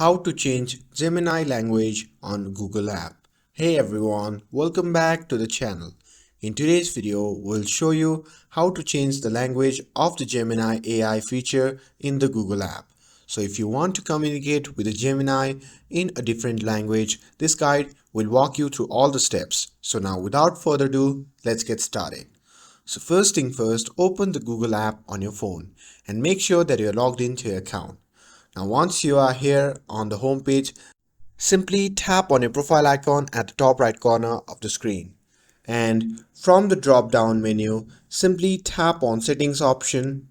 How to change Gemini language on Google app. Hey everyone, welcome back to the channel. In today's video, we'll show you how to change the language of the Gemini AI feature in the Google app. So if you want to communicate with the Gemini in a different language, this guide will walk you through all the steps. So now without further ado, let's get started. So first thing first, open the Google app on your phone and make sure that you're logged into your account. Now once you are here on the home page, simply tap on your profile icon at the top right corner of the screen. And from the drop down menu, simply tap on settings option.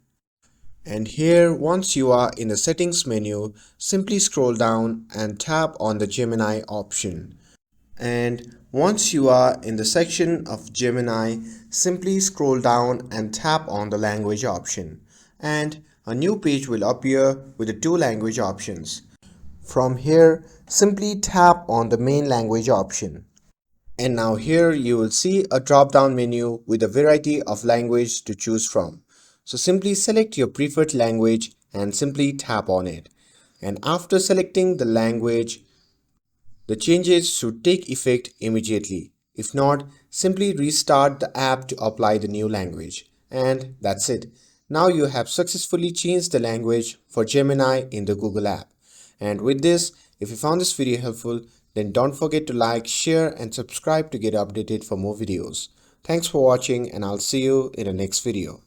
And here once you are in the settings menu, simply scroll down and tap on the Gemini option. And once you are in the section of Gemini, simply scroll down and tap on the language option. And a new page will appear with the two language options. From here, simply tap on the main language option. And now here you will see a drop-down menu with a variety of language to choose from. So simply select your preferred language and simply tap on it. And after selecting the language, the changes should take effect immediately. If not, simply restart the app to apply the new language. And that's it. Now you have successfully changed the language for Gemini in the Google app. And with this, if you found this video helpful, then don't forget to like, share and subscribe to get updated for more videos. Thanks for watching and I'll see you in the next video.